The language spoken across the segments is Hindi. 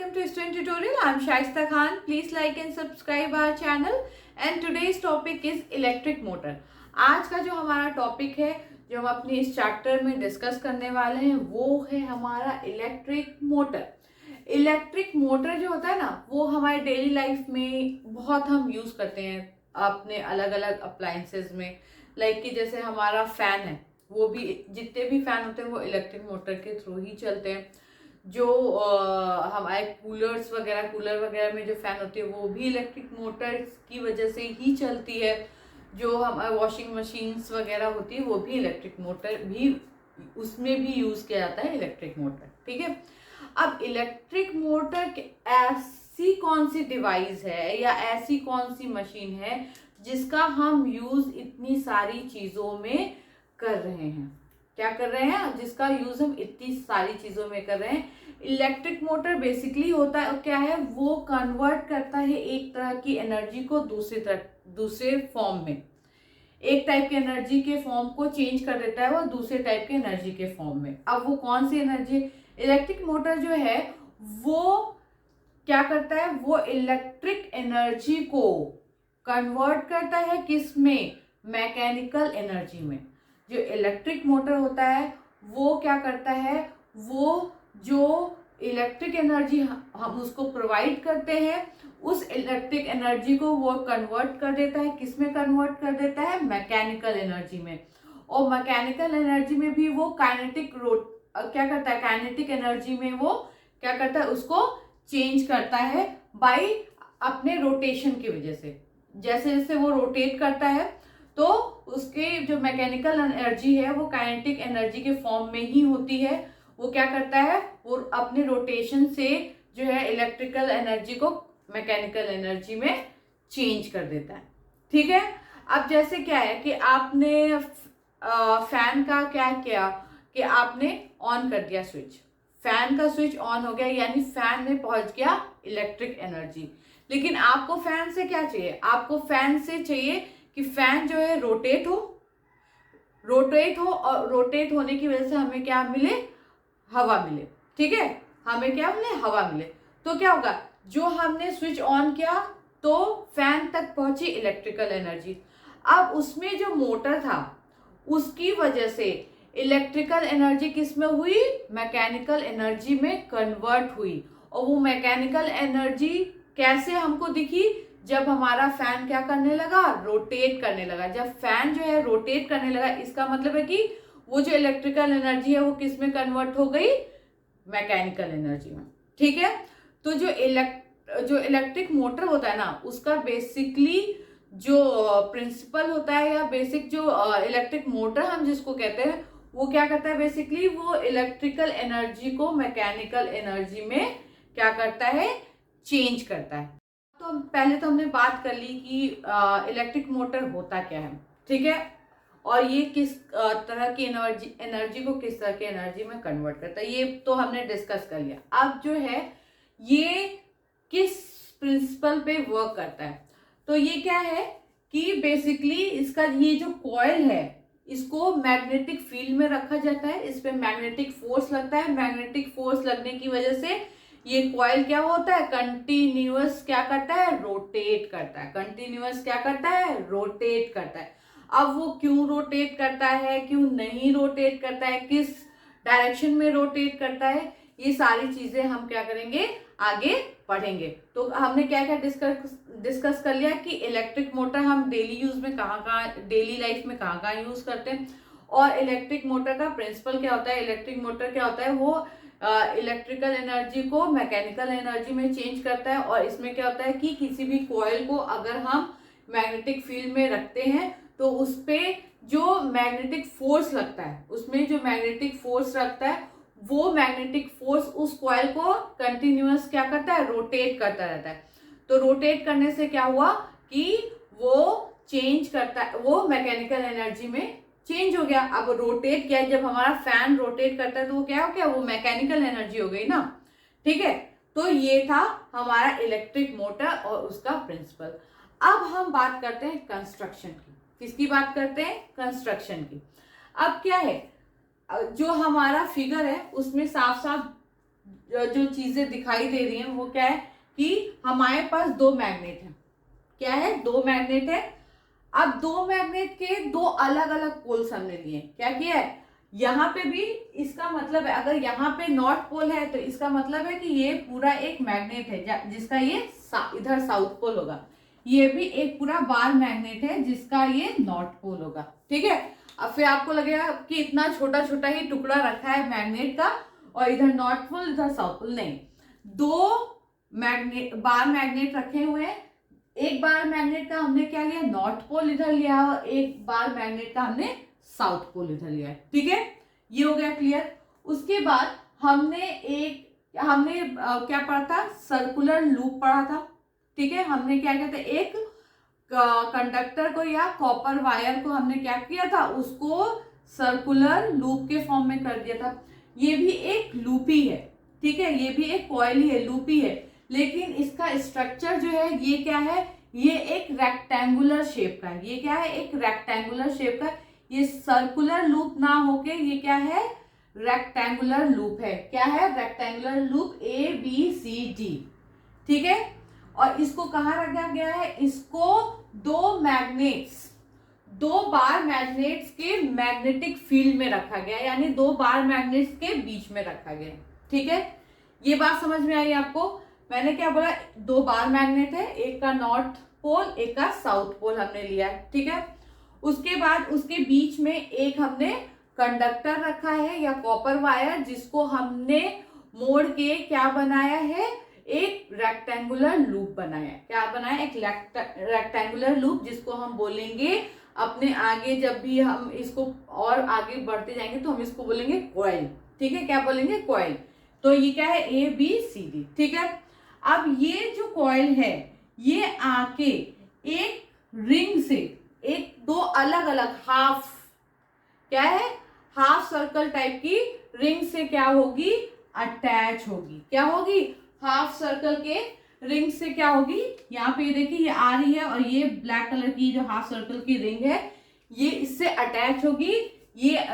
welcome to Student Tutorial. I am Shaista Khan. Please like and subscribe our channel. And today's topic is electric motor. आज का जो हमारा टॉपिक है जो हम अपने इस चैप्टर में डिस्कस करने वाले हैं वो है हमारा इलेक्ट्रिक मोटर। इलेक्ट्रिक मोटर जो होता है ना वो हमारे डेली लाइफ में बहुत हम यूज़ करते हैं अपने अलग अलग अप्लायंसेस में। लाइक कि जैसे हमारा फैन है वो भी, जितने भी फैन होते हैं वो इलेक्ट्रिक मोटर के थ्रू ही चलते हैं। जो हमारे कूलर वगैरह में जो फैन होती है वो भी इलेक्ट्रिक मोटर की वजह से ही चलती है। जो हमारे वॉशिंग मशीन्स वगैरह होती है वो भी इलेक्ट्रिक मोटर भी, उसमें भी यूज़ किया जाता है इलेक्ट्रिक मोटर। ठीक है, अब इलेक्ट्रिक मोटर ऐसी कौन सी डिवाइस है या ऐसी कौन सी मशीन है जिसका हम यूज़ इतनी सारी चीज़ों में कर रहे हैं। क्या कर रहे हैं? जिसका यूज हम इतनी सारी चीजों में कर रहे हैं। इलेक्ट्रिक मोटर बेसिकली होता है क्या है, वो कन्वर्ट करता है एक तरह की एनर्जी को दूसरे फॉर्म में। एक टाइप की एनर्जी के फॉर्म को चेंज कर देता है वो दूसरे टाइप के एनर्जी के फॉर्म में। अब वो कौन सी एनर्जी? इलेक्ट्रिक मोटर जो है वो क्या करता है, वो इलेक्ट्रिक एनर्जी को कन्वर्ट करता है किस में? मैकेनिकल एनर्जी में। जो इलेक्ट्रिक मोटर होता है वो क्या करता है, वो जो इलेक्ट्रिक एनर्जी हम उसको प्रोवाइड करते हैं उस इलेक्ट्रिक एनर्जी को वो कन्वर्ट कर देता है। किस में कन्वर्ट कर देता है? मैकेनिकल एनर्जी में। और मैकेनिकल एनर्जी में भी वो क्या करता है, काइनेटिक एनर्जी में वो क्या करता है, उसको चेंज करता है बाय अपने रोटेशन की वजह से। जैसे जैसे वो रोटेट करता है तो उसके जो मैकेनिकल एनर्जी है वो काइनेटिक एनर्जी के फॉर्म में ही होती है। वो क्या करता है, वो अपने रोटेशन से जो है इलेक्ट्रिकल एनर्जी को मैकेनिकल एनर्जी में चेंज कर देता है। ठीक है, अब जैसे क्या है कि आपने फैन का क्या किया कि आपने ऑन कर दिया स्विच, फैन का स्विच ऑन हो गया, यानी फैन में पहुंच गया इलेक्ट्रिक एनर्जी। लेकिन आपको फैन से क्या चाहिए? आपको फैन से चाहिए कि फैन जो है रोटेट हो और रोटेट होने की वजह से हमें क्या मिले? हवा मिले। ठीक है, हमें क्या मिले? हवा मिले। तो क्या होगा, जो हमने स्विच ऑन किया तो फैन तक पहुंची इलेक्ट्रिकल एनर्जी। अब उसमें जो मोटर था उसकी वजह से इलेक्ट्रिकल एनर्जी किस में हुई? मैकेनिकल एनर्जी में कन्वर्ट हुई। और वो मैकेनिकल एनर्जी कैसे हमको दिखी? जब हमारा फैन क्या करने लगा? रोटेट करने लगा। जब फैन जो है रोटेट करने लगा, इसका मतलब है कि वो जो इलेक्ट्रिकल एनर्जी है वो किस में कन्वर्ट हो गई? मैकेनिकल एनर्जी में। ठीक है, तो जो इलेक्ट्रिक मोटर होता है ना उसका बेसिकली जो प्रिंसिपल होता है या बेसिक जो इलेक्ट्रिक मोटर हम जिसको कहते हैं वो क्या करता है, बेसिकली वो इलेक्ट्रिकल एनर्जी को मैकेनिकल एनर्जी में क्या करता है? चेंज करता है। तो पहले तो हमने बात कर ली कि इलेक्ट्रिक मोटर होता क्या है। ठीक है, और ये किस तरह की एनर्जी को किस तरह की एनर्जी में कन्वर्ट करता है ये तो हमने डिस्कस कर लिया। अब जो है ये किस प्रिंसिपल पे वर्क करता है, तो ये क्या है कि बेसिकली इसका ये जो कॉइल है इसको मैग्नेटिक फील्ड में रखा जाता है। इस पे मैग्नेटिक फोर्स लगता है। मैग्नेटिक फोर्स लगने की वजह से ये कॉइल क्या होता है? कंटिन्यूअस क्या करता है? रोटेट करता है। कंटिन्यूअस क्या करता है? रोटेट करता है। अब वो क्यों रोटेट करता है, क्यों नहीं रोटेट करता है, किस डायरेक्शन में रोटेट करता है, ये सारी चीजें हम क्या करेंगे? आगे पढ़ेंगे। तो हमने क्या क्या डिस्कस कर लिया कि इलेक्ट्रिक मोटर हम डेली यूज में डेली लाइफ में कहाँ यूज करते हैं, और इलेक्ट्रिक मोटर का प्रिंसिपल क्या होता है। इलेक्ट्रिक मोटर क्या होता है, वो इलेक्ट्रिकल एनर्जी को मैकेनिकल एनर्जी में चेंज करता है। और इसमें क्या होता है कि किसी भी कॉइल को अगर हम मैग्नेटिक फील्ड में रखते हैं तो उस पे जो मैग्नेटिक फोर्स लगता है, उसमें जो मैग्नेटिक फोर्स लगता है वो मैग्नेटिक फोर्स उस कॉइल को कंटिन्यूअस क्या करता है? रोटेट करता रहता है। तो रोटेट करने से क्या हुआ कि वो चेंज करता है, वो मैकेनिकल एनर्जी में चेंज हो गया। अब रोटेट किया, जब हमारा फैन रोटेट करता है तो वो क्या हो गया? वो मैकेनिकल एनर्जी हो गई ना। ठीक है, तो ये था हमारा इलेक्ट्रिक मोटर और उसका प्रिंसिपल। अब हम बात करते हैं कंस्ट्रक्शन की। किसकी बात करते हैं? कंस्ट्रक्शन की। अब क्या है, जो हमारा फिगर है उसमें साफ साफ जो चीजें दिखाई दे रही हैं वो क्या है कि हमारे पास दो मैग्नेट है। क्या है? दो मैग्नेट है। अब दो मैग्नेट के दो अलग अलग पोल्स हमने लिए। क्या किया है? यहाँ पे भी इसका मतलब है, अगर यहाँ पे नॉर्थ पोल है तो इसका मतलब है कि ये पूरा एक मैग्नेट है जिसका ये इधर साउथ पोल होगा। ये भी एक पूरा बार मैग्नेट है जिसका ये नॉर्थ पोल होगा। ठीक है। अब फिर आपको लगेगा कि इतना छोटा छोटा ही टुकड़ा रखा है मैग्नेट का और इधर नॉर्थ पोल इधर साउथ पोल। नहीं, दो मैग्नेट बार मैग्नेट रखे हुए हैं। एक बार मैग्नेट का हमने क्या लिया? नॉर्थ पोल इधर लिया और एक बार मैग्नेट का हमने साउथ पोल इधर लिया है। ठीक है, ये हो गया क्लियर। उसके बाद हमने क्या पढ़ा था? सर्कुलर लूप पढ़ा था। ठीक है, हमने क्या कहते हैं, एक कंडक्टर को या कॉपर वायर को हमने क्या किया था? उसको सर्कुलर लूप के फॉर्म में कर दिया था। ये भी एक लूप ही है। ठीक है, ये भी एक कॉइल ही है, लूप ही है, लेकिन इसका स्ट्रक्चर जो है ये क्या है? ये एक रेक्टेंगुलर शेप का है। ये क्या है? एक रेक्टेंगुलर शेप का। ये सर्कुलर लूप ना होके ये क्या है? रेक्टेंगुलर लूप है। क्या है? Rectangular loop ABCD। ठीक है, और इसको कहाँ रखा गया है? इसको दो बार मैग्नेट्स के मैग्नेटिक फील्ड में रखा गया है, यानी दो बार मैग्नेट्स के बीच में रखा गया है। ठीक है, ये बात समझ में आई आपको? मैंने क्या बोला? दो बार मैग्नेट है, एक का नॉर्थ पोल एक का साउथ पोल हमने लिया है। ठीक है, उसके बाद उसके बीच में एक हमने कंडक्टर रखा है या कॉपर वायर, जिसको हमने मोड़ के क्या बनाया है? एक रेक्टेंगुलर लूप बनाया। क्या बनाया? एक रेक्टेंगुलर लूप, जिसको हम बोलेंगे अपने आगे, जब भी हम इसको और आगे बढ़ते जाएंगे तो हम इसको बोलेंगे कॉइल। ठीक है, क्या बोलेंगे? कॉइल। तो ये क्या है? ABCD। ठीक है, अब ये जो कॉइल है ये आके एक रिंग से एक दो अलग अलग हाफ, क्या है? हाफ सर्कल टाइप की रिंग से क्या होगी? अटैच होगी। क्या होगी? हाफ सर्कल के रिंग से क्या होगी? यहाँ पे देखिए ये आ रही है और ये ब्लैक कलर की जो हाफ सर्कल की रिंग है ये इससे अटैच होगी। ये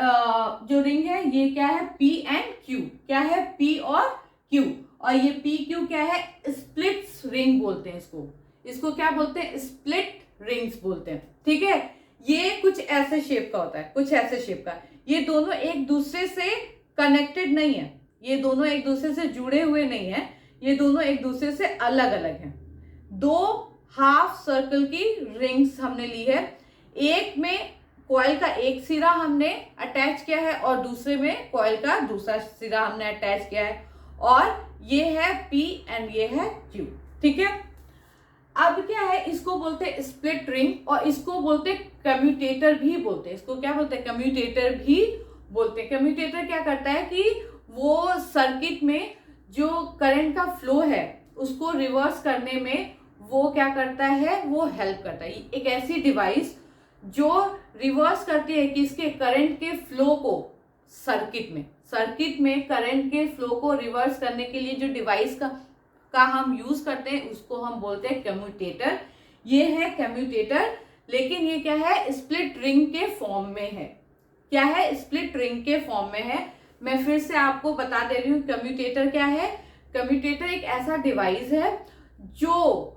जो रिंग है ये क्या है? P and Q। क्या है? P और Q। और ये PQ क्या है? स्प्लिट्स रिंग बोलते हैं इसको क्या बोलते हैं? स्प्लिट रिंग्स बोलते हैं। ठीक है, ये कुछ ऐसे शेप का होता है, कुछ ऐसे शेप का। ये दोनों एक दूसरे से कनेक्टेड नहीं है, ये दोनों एक दूसरे से जुड़े हुए नहीं है, ये दोनों एक दूसरे से अलग अलग हैं। दो हाफ सर्कल की रिंग्स हमने ली है। एक में कॉइल का एक सिरा हमने अटैच किया है और दूसरे में कॉइल का दूसरा सिरा हमने अटैच किया है, और ये है P एंड ये है Q। ठीक है, अब क्या है? इसको बोलते हैं स्प्लिट रिंग और इसको बोलते हैं कम्यूटेटर भी बोलते हैं। इसको क्या बोलते हैं? कम्यूटेटर भी बोलते हैं। कम्यूटेटर क्या करता है कि वो सर्किट में जो करंट का फ्लो है उसको रिवर्स करने में वो क्या करता है? वो हेल्प करता है। एक ऐसी डिवाइस जो रिवर्स करती है कि इसके करंट के फ्लो को सर्किट में करंट के फ्लो को रिवर्स करने के लिए जो डिवाइस का हम यूज करते हैं उसको हम बोलते हैं कम्यूटेटर। ये है कम्यूटेटर, लेकिन ये क्या है? स्प्लिट रिंग के फॉर्म में है। क्या है? स्प्लिट रिंग के फॉर्म में है। मैं फिर से आपको बता दे रही हूँ कम्यूटेटर क्या है। कम्यूटेटर एक ऐसा डिवाइस है जो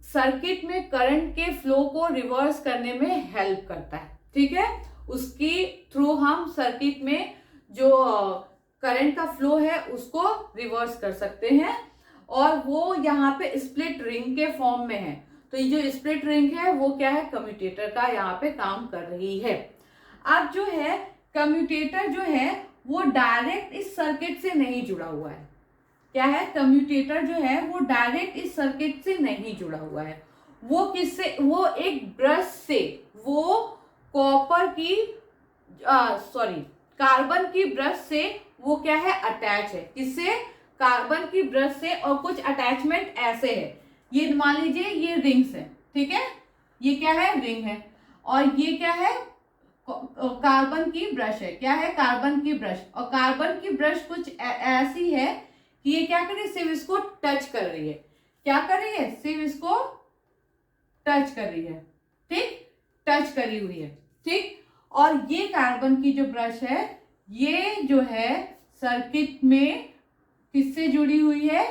सर्किट में करंट के फ्लो को रिवर्स करने में हेल्प करता है। ठीक है, उसकी थ्रू हम सर्किट में जो करंट का फ्लो है उसको रिवर्स कर सकते हैं, और वो यहाँ पे स्प्लिट रिंग के फॉर्म में है। तो ये जो स्प्लिट रिंग है वो क्या है? कम्यूटेटर का यहाँ पे काम कर रही है। अब जो है कम्यूटेटर जो है वो डायरेक्ट इस सर्किट से नहीं जुड़ा हुआ है। क्या है? कम्यूटेटर जो है वो डायरेक्ट इस सर्किट से नहीं जुड़ा हुआ है। वो किससे? वो एक ब्रश से, वो कॉपर की कार्बन की ब्रश से वो क्या है? अटैच है। किससे? कार्बन की ब्रश से। और कुछ अटैचमेंट ऐसे है, ये मान लीजिए ये रिंग्स है। ठीक है, ये क्या है? रिंग है। और ये क्या है? कार्बन की ब्रश है। क्या है? कार्बन की ब्रश। और कार्बन की ब्रश कुछ ऐसी है कि ये क्या कर रही है? सिर्फ इसको टच कर रही है। क्या कर रही है? सिर्फ इसको टच कर रही है। ठीक, टच करी हुई है। ठीक, और ये कार्बन की जो ब्रश है ये जो है सर्किट में किससे जुड़ी हुई है?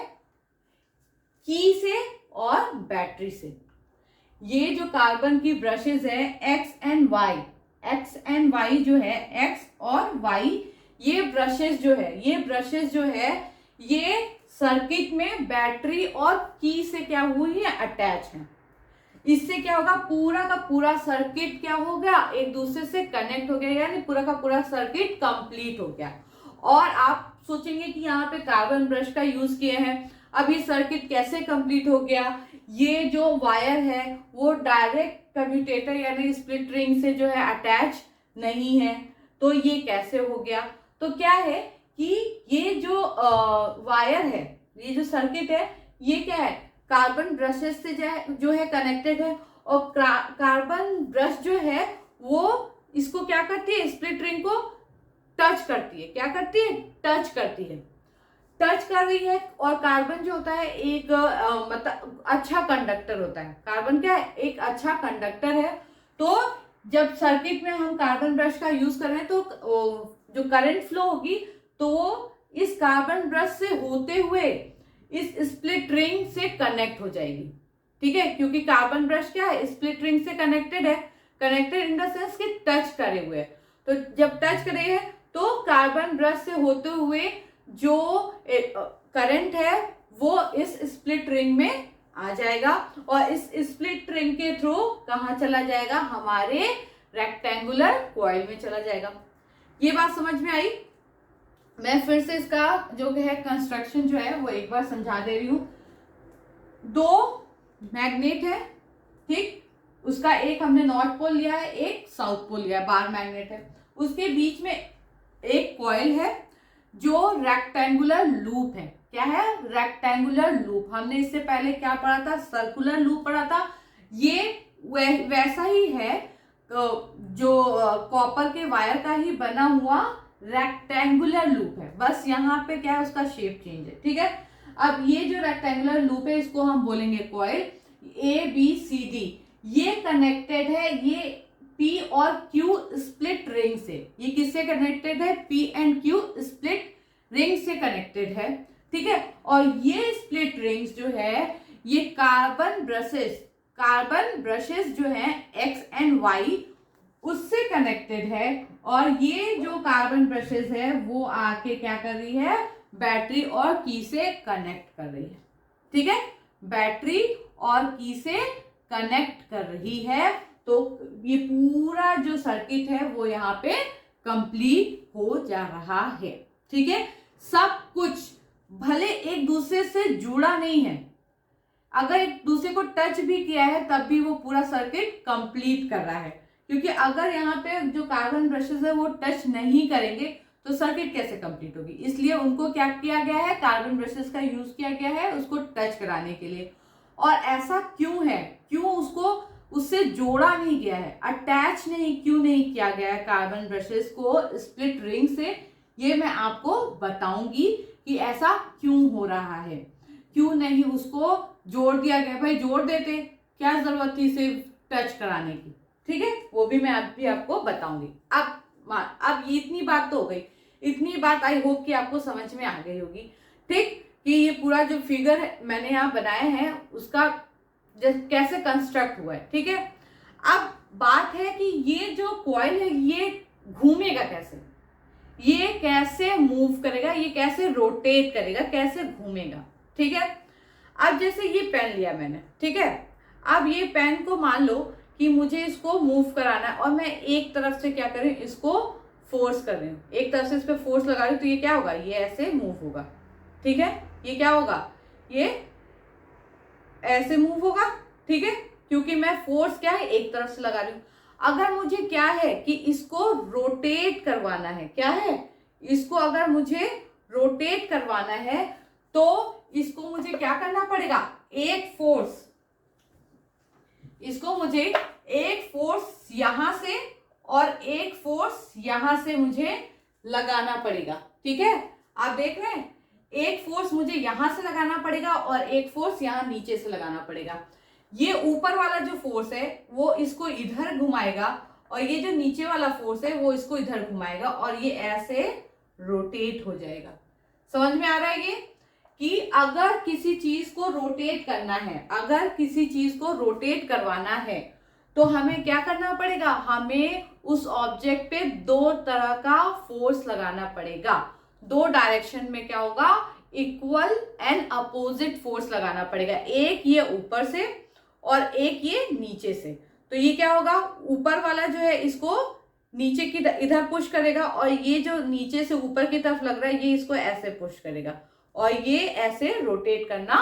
की से और बैटरी से। ये जो कार्बन की ब्रशेज है एक्स एंड वाई जो है, एक्स और वाई, ये ब्रशेज जो है ये सर्किट में बैटरी और की से क्या हुई है? अटैच है। इससे क्या होगा? पूरा का पूरा सर्किट क्या हो गया? एक दूसरे से कनेक्ट हो गया, यानी पूरा का पूरा सर्किट कंप्लीट हो गया। और आप सोचेंगे कि यहाँ पे कार्बन ब्रश का यूज किए हैं, अब ये सर्किट कैसे कंप्लीट हो गया? ये जो वायर है वो डायरेक्ट कम्यूटेटर यानी स्प्लिट रिंग से जो है अटैच नहीं है, तो ये कैसे हो गया? तो क्या है कि ये जो वायर है, ये जो सर्किट है, ये क्या है? कार्बन ब्रशेस से जो है कनेक्टेड है, और कार्बन ब्रश जो है वो इसको क्या करती है? स्प्लिट रिंग को टच करती है। क्या करती है? टच करती है। टच कर रही है। और कार्बन जो होता है एक मतलब अच्छा कंडक्टर होता है। कार्बन क्या है? एक अच्छा कंडक्टर है। तो जब सर्किट में हम कार्बन ब्रश का यूज कर रहे हैं तो जो करंट फ्लो होगी तो वो इस कार्बन ब्रश से होते हुए इस स्प्लिट रिंग से कनेक्ट हो जाएगी। ठीक है, क्योंकि कार्बन ब्रश क्या है? स्प्लिट रिंग से कनेक्टेड है। कनेक्टेड इन द सेंस कि टच करे हुए। तो जब टच करे है तो कार्बन ब्रश से होते हुए जो करंट है वो इस स्प्लिट रिंग में आ जाएगा, और इस स्प्लिट रिंग के थ्रू कहाँ चला जाएगा? हमारे रेक्टेंगुलर कॉइल में चला जाएगा। ये बात समझ में आई? मैं फिर से इसका जो है कंस्ट्रक्शन जो है वो एक बार समझा दे रही हूं। दो मैग्नेट है, ठीक, उसका एक हमने नॉर्थ पोल लिया है, एक साउथ पोल लिया है, बार मैग्नेट है। उसके बीच में एक कॉइल है जो रेक्टेंगुलर लूप है। क्या है? Rectangular loop. हमने इससे पहले क्या पढ़ा था? सर्कुलर लूप पढ़ा था। ये वैसा ही है, जो कॉपर के वायर का ही बना हुआ रेक्टेंगुलर लूप है, बस यहाँ पे क्या है? उसका शेप चेंज है। ठीक है, अब ये जो रेक्टेंगुलर लूप है इसको हम बोलेंगे कॉइल। ABCD ये कनेक्टेड है, ये P और Q स्प्लिट रिंग से। ये किससे कनेक्टेड है? P and Q split ring से कनेक्टेड है। ठीक है, और ये स्प्लिट रिंग्स जो है ये कार्बन ब्रशेस जो है X एंड Y उससे कनेक्टेड है, और ये जो कार्बन ब्रशेस है वो आके क्या कर रही है? बैटरी और की से कनेक्ट कर रही है। ठीक है, बैटरी और की से कनेक्ट कर रही है, तो ये पूरा जो सर्किट है वो यहाँ पे कंप्लीट हो जा रहा है। ठीक है, सब कुछ भले एक दूसरे से जुड़ा नहीं है, अगर एक दूसरे को टच भी किया है तब भी वो पूरा सर्किट कंप्लीट कर रहा है, क्योंकि अगर यहाँ पे जो कार्बन ब्रशेस है वो टच नहीं करेंगे तो सर्किट कैसे कंप्लीट होगी? इसलिए उनको क्या किया गया है? कार्बन ब्रशेस का यूज किया गया है उसको टच कराने के लिए। और ऐसा क्यों है? क्यों उसको उससे जोड़ा नहीं गया है, अटैच क्यों नहीं किया गया है कार्बन ब्रशेस को स्प्लिट रिंग से? ये मैं आपको बताऊंगी कि ऐसा क्यों हो रहा है, क्यों नहीं उसको जोड़ दिया गया। भाई जोड़ देते, क्या जरूरत थी सिर्फ टच कराने की? ठीक है, वो भी मैं अभी आपको बताऊंगी। अब ये इतनी बात तो हो गई, इतनी बात आई होप कि आपको समझ में आ गई होगी। ठीक, कि ये पूरा जो फिगर मैंने यहाँ बनाया है उसका कैसे कंस्ट्रक्ट हुआ है। ठीक है, अब बात है कि ये जो कॉइल है ये घूमेगा कैसे, ये कैसे मूव करेगा, ये कैसे रोटेट करेगा, कैसे घूमेगा। ठीक है, अब जैसे ये पेन लिया मैंने, ठीक है, अब ये पेन को मान लो कि मुझे इसको मूव कराना है और मैं एक तरफ से क्या कर रही हूँ? इसको फोर्स कर रही हूँ, एक तरफ से इस पर फोर्स लगा रही हूँ, तो ये क्या होगा? ये ऐसे मूव होगा। ठीक है, ये क्या होगा? ये ऐसे मूव होगा। ठीक है, क्योंकि मैं फोर्स क्या है? एक तरफ से लगा रही हूँ। अगर मुझे क्या है कि इसको रोटेट करवाना है, क्या है? इसको अगर मुझे रोटेट करवाना है तो इसको मुझे क्या करना पड़ेगा? एक फोर्स, इसको मुझे एक फोर्स यहां से और एक फोर्स यहां से मुझे लगाना पड़ेगा। ठीक है, आप देख रहे हैं, एक फोर्स मुझे यहां से लगाना पड़ेगा और एक फोर्स यहां नीचे से लगाना पड़ेगा। ये ऊपर वाला जो फोर्स है वो इसको इधर घुमाएगा और ये जो नीचे वाला फोर्स है वो इसको इधर घुमाएगा और ये ऐसे रोटेट हो जाएगा। समझ में आ रहा है ये? कि अगर किसी चीज को रोटेट करना है, अगर किसी चीज को रोटेट करवाना है तो हमें क्या करना पड़ेगा, हमें उस ऑब्जेक्ट पे दो तरह का फोर्स लगाना पड़ेगा। दो डायरेक्शन में क्या होगा, इक्वल एंड अपोजिट फोर्स लगाना पड़ेगा। एक ये ऊपर से और एक ये नीचे से। तो ये क्या होगा, ऊपर वाला जो है इसको नीचे की इधर पुश करेगा और ये जो नीचे से ऊपर की तरफ लग रहा है ये इसको ऐसे पुश करेगा और ये ऐसे रोटेट करना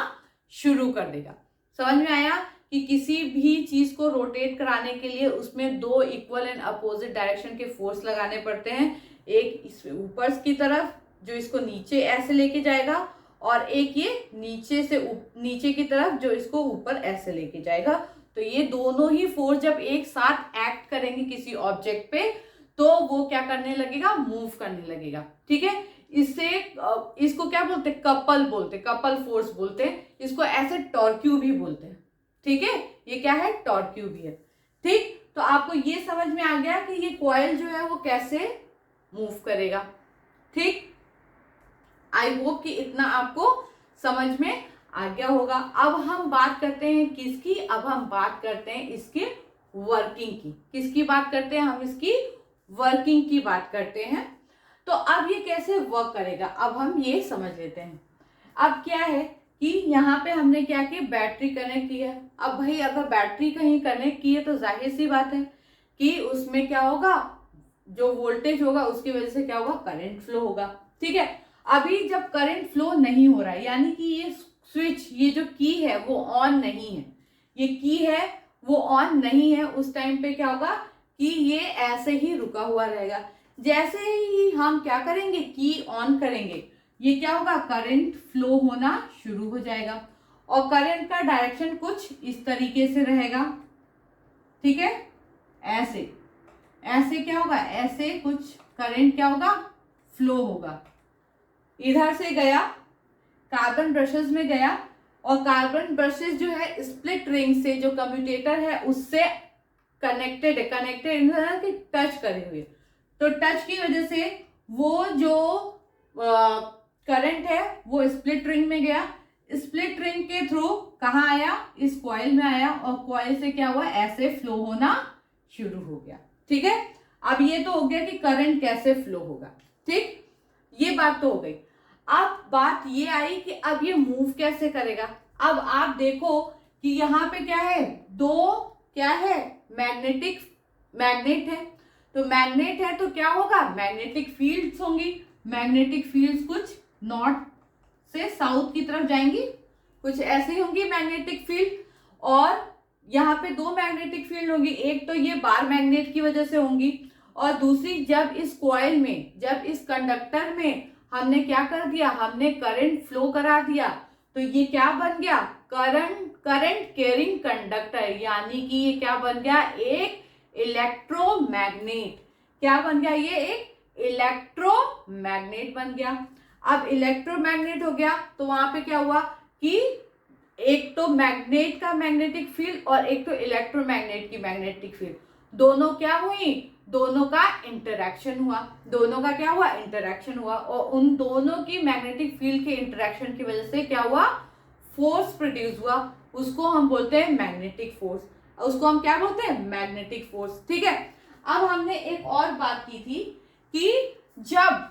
शुरू कर देगा। समझ में आया कि किसी भी चीज को रोटेट कराने के लिए उसमें दो इक्वल एंड अपोजिट डायरेक्शन के फोर्स लगाने पड़ते हैं। एक इस ऊपर की तरफ जो इसको नीचे ऐसे लेके जाएगा और एक ये नीचे की तरफ जो इसको ऊपर ऐसे लेके जाएगा। तो ये दोनों ही फोर्स जब एक साथ एक्ट करेंगे किसी ऑब्जेक्ट पे तो वो क्या करने लगेगा, मूव करने लगेगा। ठीक है, इसको क्या बोलते हैं, कपल फोर्स बोलते हैं। इसको ऐसे टॉर्क्यू भी बोलते हैं। ठीक है, ये क्या है, टॉर्क्यू भी है। ठीक, तो आपको ये समझ में आ गया कि ये कॉइल जो है वो कैसे मूव करेगा। ठीक, आई होप कि इतना आपको समझ में आ गया होगा। अब हम बात करते हैं किसकी, अब हम बात करते हैं इसके वर्किंग की। किसकी बात करते हैं हम, इसकी वर्किंग की बात करते हैं। तो अब ये कैसे वर्क करेगा, अब हम ये समझ लेते हैं। अब क्या है कि यहाँ पे हमने क्या किया, बैटरी कनेक्ट की है। अब भाई अगर बैटरी कहीं कनेक्ट की है तो जाहिर सी बात है कि उसमें क्या होगा, जो वोल्टेज होगा उसकी वजह से क्या होगा, करंट फ्लो होगा। ठीक है, अभी जब करंट फ्लो नहीं हो रहा है यानी कि ये स्विच, ये जो की है वो ऑन नहीं है, ये की है वो ऑन नहीं है, उस टाइम पे क्या होगा कि ये ऐसे ही रुका हुआ रहेगा। जैसे ही हम क्या करेंगे, की ऑन करेंगे, ये क्या होगा, करंट फ्लो होना शुरू हो जाएगा और करंट का डायरेक्शन कुछ इस तरीके से रहेगा। ठीक है, ऐसे ऐसे क्या होगा, ऐसे कुछ करंट क्या होगा, फ्लो होगा। इधर से गया, कार्बन ब्रशेस में गया और कार्बन ब्रशेस जो है स्प्लिट रिंग से, जो कम्यूटेटर है उससे कनेक्टेड टच करे हुए। तो टच की वजह से वो जो करंट है वो स्प्लिट रिंग में गया, स्प्लिट रिंग के थ्रू कहाँ आया, इस कॉइल में आया और कॉइल से क्या हुआ, ऐसे फ्लो होना शुरू हो गया। ठीक है, अब ये तो हो गया कि करंट कैसे फ्लो होगा। ठीक, ये बात तो हो गई। अब बात ये आई कि अब ये मूव कैसे करेगा। अब आप देखो कि यहाँ पे क्या है, दो क्या है, मैग्नेट है। तो मैग्नेट है तो क्या होगा, मैग्नेटिक फील्ड्स होंगी। मैग्नेटिक फील्ड्स कुछ नॉर्थ से साउथ की तरफ जाएंगी, कुछ ऐसे ही होंगी मैग्नेटिक फील्ड। और यहाँ पे दो मैग्नेटिक फील्ड होंगी, एक तो ये बार मैग्नेट की वजह से होंगी और दूसरी जब इस कॉइल में, जब इस कंडक्टर में हमने क्या कर दिया, हमने करंट फ्लो करा दिया तो ये क्या बन गया, करंट कैरिंग कंडक्टर, यानी कि ये क्या बन गया, एक इलेक्ट्रोमैग्नेट। क्या बन गया, ये एक इलेक्ट्रोमैग्नेट बन गया। अब इलेक्ट्रोमैग्नेट हो गया तो वहां पे क्या हुआ कि एक तो मैग्नेट का मैग्नेटिक फील्ड और एक तो इलेक्ट्रोमैग्नेट की मैग्नेटिक फील्ड, दोनों क्या हुई, दोनों का इंटरैक्शन हुआ। दोनों का क्या हुआ, इंटरैक्शन हुआ और उन दोनों की मैग्नेटिक फील्ड के इंटरैक्शन की वजह से क्या हुआ, फोर्स प्रोड्यूस हुआ। उसको हम बोलते हैं मैग्नेटिक फोर्स, उसको हम क्या बोलते हैं, मैग्नेटिक फोर्स। ठीक है, अब हमने एक और बात की थी कि जब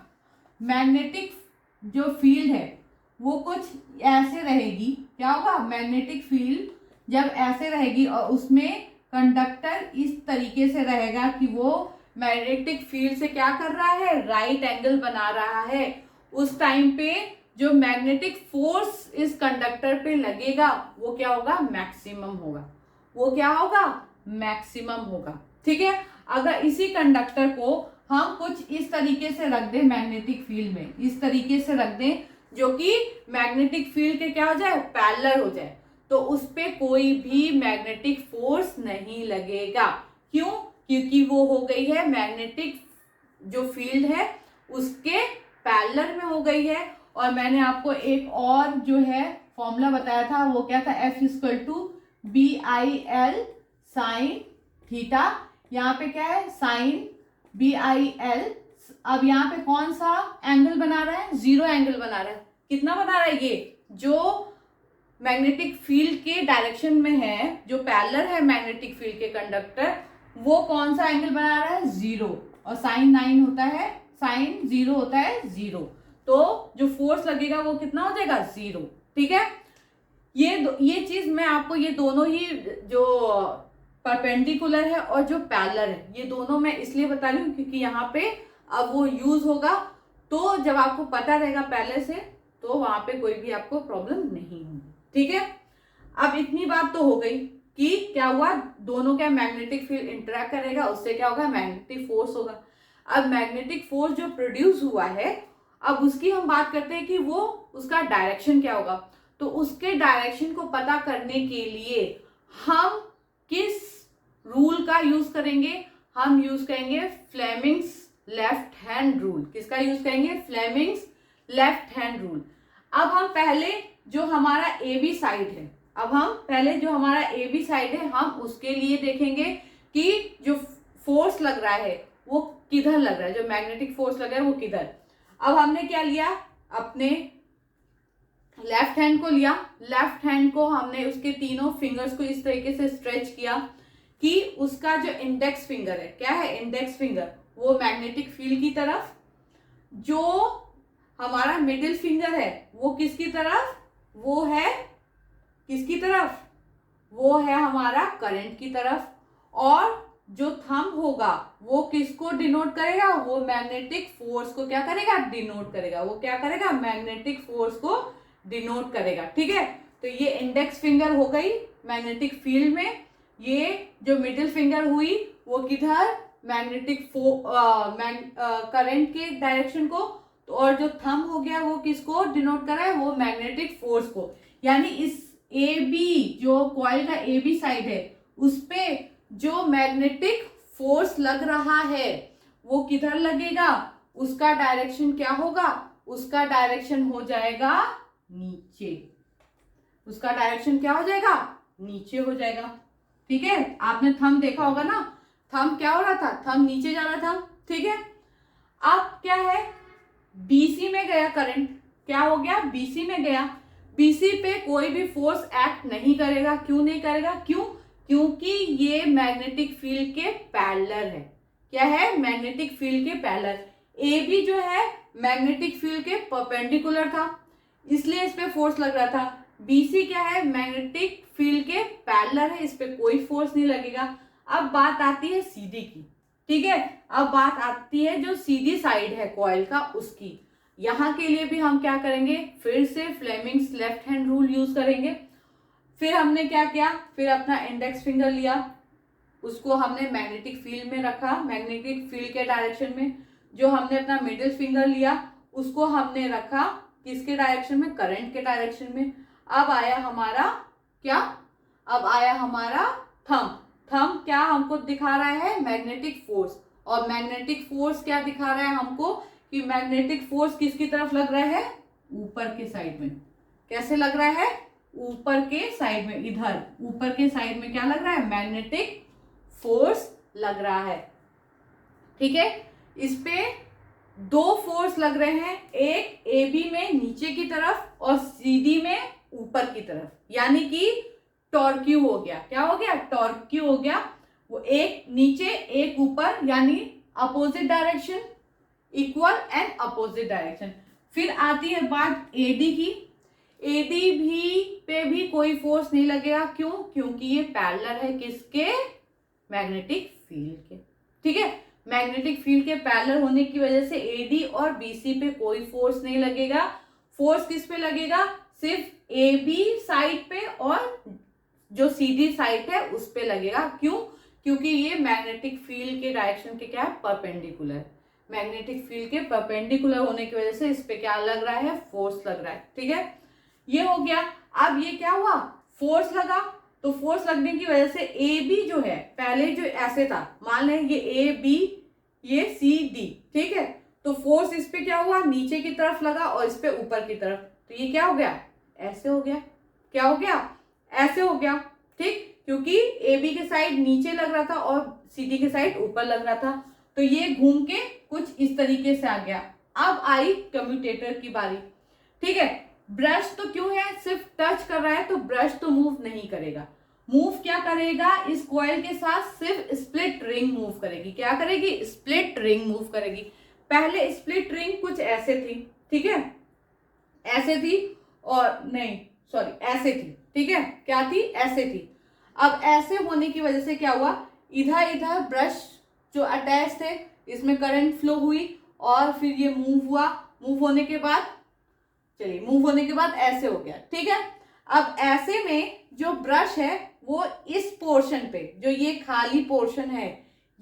मैग्नेटिक जो फील्ड है वो कुछ ऐसे रहेगी, क्या होगा, मैग्नेटिक फील्ड जब ऐसे रहेगी और उसमें कंडक्टर इस तरीके से रहेगा कि वो मैग्नेटिक फील्ड से क्या कर रहा है, राइट एंगल बना रहा है, उस टाइम पे जो मैग्नेटिक फोर्स इस कंडक्टर पे लगेगा वो क्या होगा, मैक्सिमम होगा। वो क्या होगा, मैक्सिमम होगा। ठीक है, अगर इसी कंडक्टर को हम कुछ इस तरीके से रख दें, मैग्नेटिक फील्ड में इस तरीके से रख दें जो कि मैग्नेटिक फील्ड के क्या हो जाए, पैरेलल हो जाए, तो उस पे कोई भी मैग्नेटिक फोर्स नहीं लगेगा। क्यों, क्योंकि वो हो गई है मैग्नेटिक जो फील्ड है उसके पैरेलल में हो गई है। और मैंने आपको एक और जो है फॉर्मूला बताया था, वो क्या था, F=BIL साइन थीटा। यहाँ पे क्या है, साइन BIL। अब यहाँ पे कौन सा एंगल बना रहा है, जीरो एंगल बना रहा है। कितना बता रहा है, ये जो मैग्नेटिक फील्ड के डायरेक्शन में है, जो पैरेलल है मैग्नेटिक फील्ड के कंडक्टर, वो कौन सा एंगल बना रहा है, 0, और साइन 9 होता है, साइन 0 होता है 0, तो जो फोर्स लगेगा वो कितना हो जाएगा, 0। ठीक है, ये चीज मैं आपको, ये दोनों ही जो परपेंडिकुलर है और जो पैरेलल है, ये दोनों मैं इसलिए बता रही हूँ क्योंकि यहाँ पे अब वो यूज होगा, तो जब आपको पता रहेगा पहले से तो वहां पे कोई भी आपको प्रॉब्लम नहीं होगी। ठीक है, अब इतनी बात तो हो गई कि क्या हुआ, दोनों क्या मैग्नेटिक फील्ड इंटरेक्ट करेगा, उससे क्या होगा, मैग्नेटिक फोर्स होगा। अब मैग्नेटिक फोर्स जो प्रोड्यूस हुआ है, अब उसकी हम बात करते हैं कि वो उसका डायरेक्शन क्या होगा। तो उसके डायरेक्शन को पता करने के लिए हम किस रूल का यूज करेंगे, हम यूज करेंगे फ्लेमिंग्स लेफ्ट हैंड रूल। किसका यूज करेंगे, फ्लेमिंग्स लेफ्ट हैंड रूल। अब हम पहले जो हमारा ए बी साइड है, हम उसके लिए देखेंगे कि जो फोर्स लग रहा है वो किधर लग रहा है, जो मैग्नेटिक फोर्स लग रहा है वो किधर। अब हमने क्या लिया, अपने लेफ्ट हैंड को लिया, लेफ्ट हैंड को हमने उसके तीनों फिंगर्स को इस तरीके से स्ट्रेच किया कि उसका जो इंडेक्स फिंगर है, क्या है, इंडेक्स फिंगर, वो मैग्नेटिक फील्ड की तरफ, जो हमारा मिडिल फिंगर है वो किसकी तरफ, वो है किसकी तरफ, वो है हमारा करंट की तरफ, और जो थंब होगा वो किसको डिनोट करेगा, वो मैग्नेटिक फोर्स को क्या करेगा, डिनोट करेगा। वो क्या करेगा, मैग्नेटिक फोर्स को डिनोट करेगा। ठीक है, तो ये इंडेक्स फिंगर हो गई मैग्नेटिक फील्ड में, ये जो मिडिल फिंगर हुई वो किधर, मैग्नेटिक करंट के डायरेक्शन को, तो और जो थंब हो गया वो किसको डिनोट कर रहा है, वो मैग्नेटिक फोर्स को। यानी इस ए बी, जो कॉइल का ए बी साइड है, उस पे जो मैग्नेटिक फोर्स लग रहा है वो किधर लगेगा, उसका डायरेक्शन क्या होगा, उसका डायरेक्शन हो जाएगा नीचे, उसका डायरेक्शन क्या हो जाएगा, नीचे हो जाएगा। ठीक है, आपने थंब देखा होगा ना, थंब क्या हो रहा था, थंब नीचे जा रहा था। ठीक है, अब क्या है, बीसी में गया करंट, क्या हो गया, बीसी में गया, बीसी पे कोई भी फोर्स एक्ट नहीं करेगा। क्यों नहीं करेगा, क्यों, क्योंकि ये मैग्नेटिक फील्ड के पैरेलल है। क्या है, मैग्नेटिक फील्ड के पैरेलल। ए बी जो है मैग्नेटिक फील्ड के परपेंडिकुलर था, इसलिए इस पे फोर्स लग रहा था। बीसी क्या है, मैग्नेटिक फील्ड के पैरेलल है, इस पे कोई फोर्स नहीं लगेगा। अब बात आती है सीधी की। ठीक है, अब बात आती है जो सीधी साइड है कॉइल का, उसकी। यहां के लिए भी हम क्या करेंगे, फिर से Fleming's left hand rule use करेंगे। फिर हमने क्या किया, फिर अपना इंडेक्स फिंगर लिया, उसको हमने मैग्नेटिक फील्ड में रखा, मैग्नेटिक फील्ड के डायरेक्शन में। जो हमने अपना मिडिल फिंगर लिया उसको हमने रखा किसके डायरेक्शन में, करंट के डायरेक्शन में। अब आया हमारा क्या, अब आया हमारा थंब। थंब क्या हमको दिखा रहा है, मैग्नेटिक फोर्स। और मैग्नेटिक फोर्स क्या दिखा रहा है हमको, कि मैग्नेटिक फोर्स किसकी तरफ लग रहा है, ऊपर के साइड में। कैसे लग रहा है, ऊपर के साइड में, इधर ऊपर के साइड में क्या लग रहा है, मैग्नेटिक फोर्स लग रहा है। ठीक है, इस पे दो फोर्स लग रहे हैं, एक ए बी में नीचे की तरफ और सी डी में ऊपर की तरफ, यानी कि टॉर्क्यू हो गया। क्या हो गया, टॉर्क्यू हो गया। वो एक नीचे एक ऊपर, यानी opposite direction, equal and opposite direction. फिर आती है बात एडी की। एडी भी पे भी कोई फोर्स नहीं लगेगा। क्यों, क्योंकि ये पैरेलल है किसके, मैग्नेटिक फील्ड के। ठीक है, मैग्नेटिक फील्ड के पैरेलल होने की वजह से एडी और बीसी पे कोई फोर्स नहीं लगेगा। फोर्स किस पे लगेगा, सिर्फ ए बी साइड पे और जो सीधी साइड है उस पे लगेगा। क्यों, क्योंकि ये मैग्नेटिक फील्ड के डायरेक्शन के क्या है, परपेंडिकुलर। मैग्नेटिक फील्ड के परपेंडिकुलर होने की वजह से इस पे क्या लग रहा है, फोर्स लग रहा है। ठीक है, ये हो गया। अब ये क्या हुआ, फोर्स लगा, तो फोर्स लगने की वजह से ए बी जो है, पहले जो ऐसे था, मान लें ये ए बी, ये सी डी। ठीक है, तो फोर्स इस पे क्या हुआ, नीचे की तरफ लगा और इस पे ऊपर की तरफ। तो ये क्या हो गया, ऐसे हो गया। क्या हो गया, ऐसे हो गया। ठीक, क्योंकि ए बी के साइड नीचे लग रहा था और सी डी के साइड ऊपर लग रहा था, तो ये घूम के कुछ इस तरीके से आ गया। अब आई कम्यूटेटर की बारी। ठीक है। ब्रश तो क्यों है, सिर्फ टच कर रहा है तो ब्रश तो मूव नहीं करेगा। मूव क्या करेगा, इस कॉइल के साथ सिर्फ स्प्लिट रिंग मूव करेगी। क्या करेगी, स्प्लिट रिंग मूव करेगी। पहले स्प्लिट रिंग कुछ ऐसे थी, ठीक है, ऐसे थी, और नहीं सॉरी ऐसे थी, ठीक है, क्या थी, ऐसे थी। अब ऐसे होने की वजह से क्या हुआ, इधर इधर ब्रश जो अटैच थे इसमें करंट फ्लो हुई और फिर ये मूव हुआ। मूव होने के बाद, चलिए मूव होने के बाद ऐसे हो गया, ठीक है। अब ऐसे में जो ब्रश है वो इस पोर्शन पे, जो ये खाली पोर्शन है,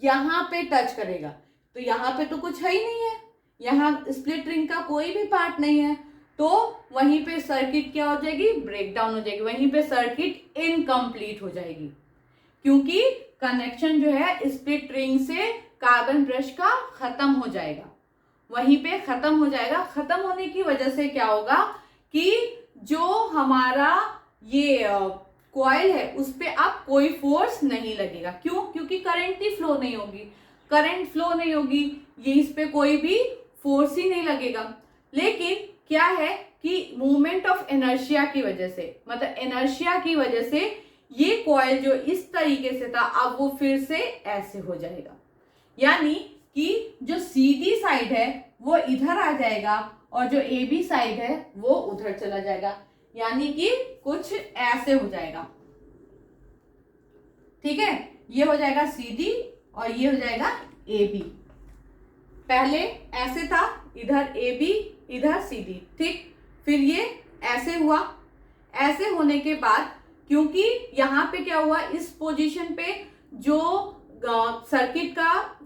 यहाँ पे टच करेगा। तो यहाँ पे तो कुछ है ही नहीं है, यहाँ स्प्लिट रिंग का कोई भी पार्ट नहीं है, तो वहीं पे सर्किट क्या हो जाएगी, ब्रेक डाउन हो जाएगी, वहीं पे सर्किट इनकम्प्लीट हो जाएगी, क्योंकि कनेक्शन जो है स्प्लिट रिंग से कार्बन ब्रश का खत्म हो जाएगा, वहीं पे खत्म हो जाएगा। खत्म होने की वजह से क्या होगा कि जो हमारा ये कॉइल है उस पे अब कोई फोर्स नहीं लगेगा। क्यों, क्योंकि करंट ही फ्लो नहीं होगी, करंट फ्लो नहीं होगी, ये इस पे कोई भी फोर्स ही नहीं लगेगा। लेकिन क्या है कि मूवमेंट ऑफ इनर्शिया की वजह से, मतलब इनर्शिया की वजह से ये कॉइल जो इस तरीके से था अब वो फिर से ऐसे हो जाएगा, यानी कि जो सीधी साइड है वो इधर आ जाएगा और जो ए बी साइड है वो उधर चला जाएगा, यानी कि कुछ ऐसे हो जाएगा, ठीक है। ये हो जाएगा सीधी और ये हो जाएगा ए बी। पहले ऐसे था, इधर ए बी इधर सीधी, ठीक। फिर ये ऐसे हुआ, ऐसे होने के बाद क्योंकि यहाँ पे क्या हुआ, इस पोजीशन पे जो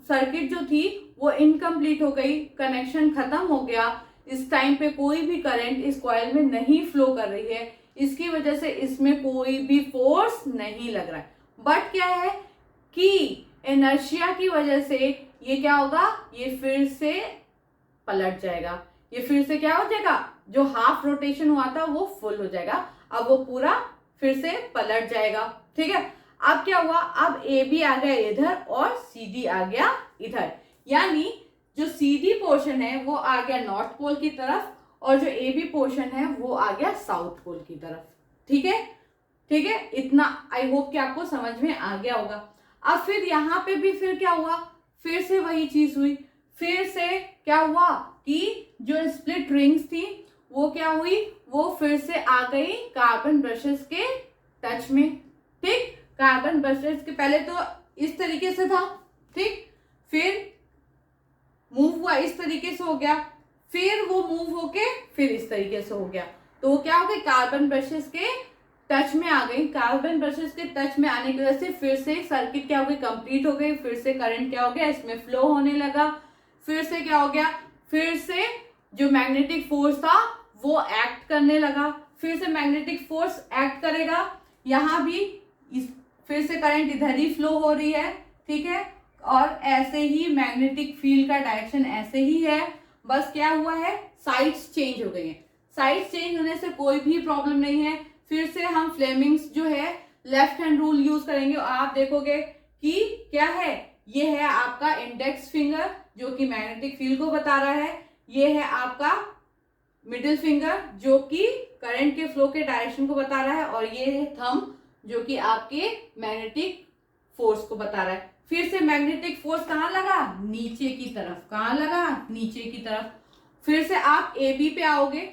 सर्किट जो थी वो इनकम्प्लीट हो गई, कनेक्शन खत्म हो गया। इस टाइम पे कोई भी करंट इस कॉइल में नहीं फ्लो कर रही है, इसकी वजह से इसमें कोई भी फोर्स नहीं लग रहा है। बट क्या है कि इनर्शिया की वजह से ये क्या होगा, ये फिर से पलट जाएगा, ये फिर से क्या हो जाएगा, जो हाफ रोटेशन हुआ था वो फुल हो जाएगा, अब वो पूरा फिर से पलट जाएगा, ठीक है। अब क्या हुआ, अब ए बी आ गया इधर और सी डी आ गया इधर, यानी जो सी डी पोर्शन है वो आ गया नॉर्थ पोल की तरफ और जो ए बी पोर्शन है वो आ गया साउथ पोल की तरफ, ठीक है, ठीक है। इतना आई होप कि आपको समझ में आ गया होगा। अब फिर यहाँ पे भी फिर क्या हुआ, फिर से वही चीज हुई, फिर से क्या हुआ कि जो स्प्लिट रिंग्स थी वो क्या हुई, वो फिर से आ गई कार्बन ब्रशेस के टच में, ठीक। कार्बन ब्रशेस के पहले तो इस तरीके से था, ठीक, फिर मूव हुआ इस तरीके से हो गया, फिर वो मूव होके फिर इस तरीके से हो गया, तो वो क्या हो गई, कार्बन ब्रशेस के टच में आ गई। कार्बन ब्रशेस के टच में आने की वजह से फिर से सर्किट क्या हो गई, कंप्लीट हो गई, फिर से करंट क्या हो गया, इसमें फ्लो होने लगा। फिर से क्या हो गया, फिर से जो मैग्नेटिक फोर्स था वो एक्ट करने लगा, फिर से मैग्नेटिक फोर्स एक्ट करेगा, यहाँ भी फिर से करंट इधर ही फ्लो हो रही है, ठीक है। और ऐसे ही मैग्नेटिक फील्ड का डायरेक्शन ऐसे ही है, बस क्या हुआ है, साइड्स चेंज हो गई हैं। साइड्स चेंज होने से कोई भी प्रॉब्लम नहीं है। फिर से हम फ्लेमिंग्स जो है लेफ्ट हैंड रूल यूज करेंगे और आप देखोगे कि क्या है, ये है आपका इंडेक्स फिंगर जो कि मैग्नेटिक फील्ड को बता रहा है, ये है आपका मिडिल फिंगर जो कि करंट के फ्लो के डायरेक्शन को बता रहा है, और ये है थंब जो कि आपके मैग्नेटिक फोर्स को बता रहा है। फिर से मैग्नेटिक फोर्स कहाँ लगा, नीचे की तरफ, कहाँ लगा, नीचे की तरफ। फिर से आप ए बी पे आओगे,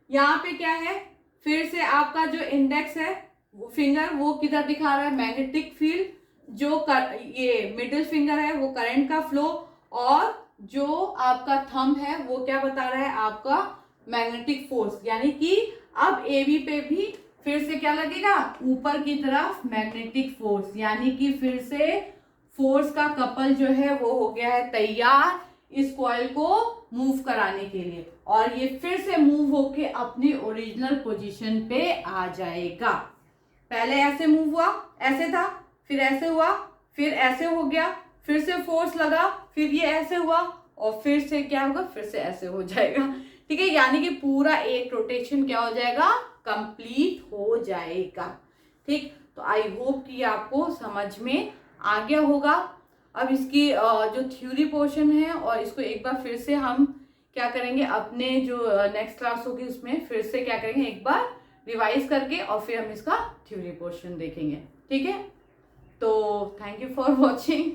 यहाँ पे क्या है, फिर से आपका जो इंडेक्स है वो फिंगर वो किधर दिखा रहा है, मैग्नेटिक फील्ड, जो ये मिडिल फिंगर है वो करंट का फ्लो, और जो आपका थंब है वो क्या बता रहा है, आपका मैग्नेटिक फोर्स। यानी कि अब ए बी पे भी फिर से क्या लगेगा, ऊपर की तरफ मैग्नेटिक फोर्स, यानी कि फिर से फोर्स का कपल जो है वो हो गया है तैयार इस कॉइल को मूव कराने के लिए, और ये फिर से मूव होके अपनी ओरिजिनल पोजीशन पे आ जाएगा। पहले ऐसे मूव हुआ, ऐसे था, फिर ऐसे हुआ, फिर ऐसे हो गया, फिर से फोर्स लगा, फिर ये ऐसे हुआ, और फिर से क्या होगा, फिर से ऐसे हो जाएगा, ठीक है। यानी कि पूरा एक रोटेशन क्या हो जाएगा, कंप्लीट हो जाएगा, ठीक। तो आई होप कि आपको समझ में आ गया होगा। अब इसकी जो थ्योरी पोर्शन है और इसको एक बार फिर से हम क्या करेंगे, अपने जो नेक्स्ट क्लास होगी उसमें फिर से क्या करेंगे, एक बार रिवाइज करके और फिर हम इसका थ्योरी पोर्शन देखेंगे। ठीक है, तो थैंक यू फॉर वॉचिंग।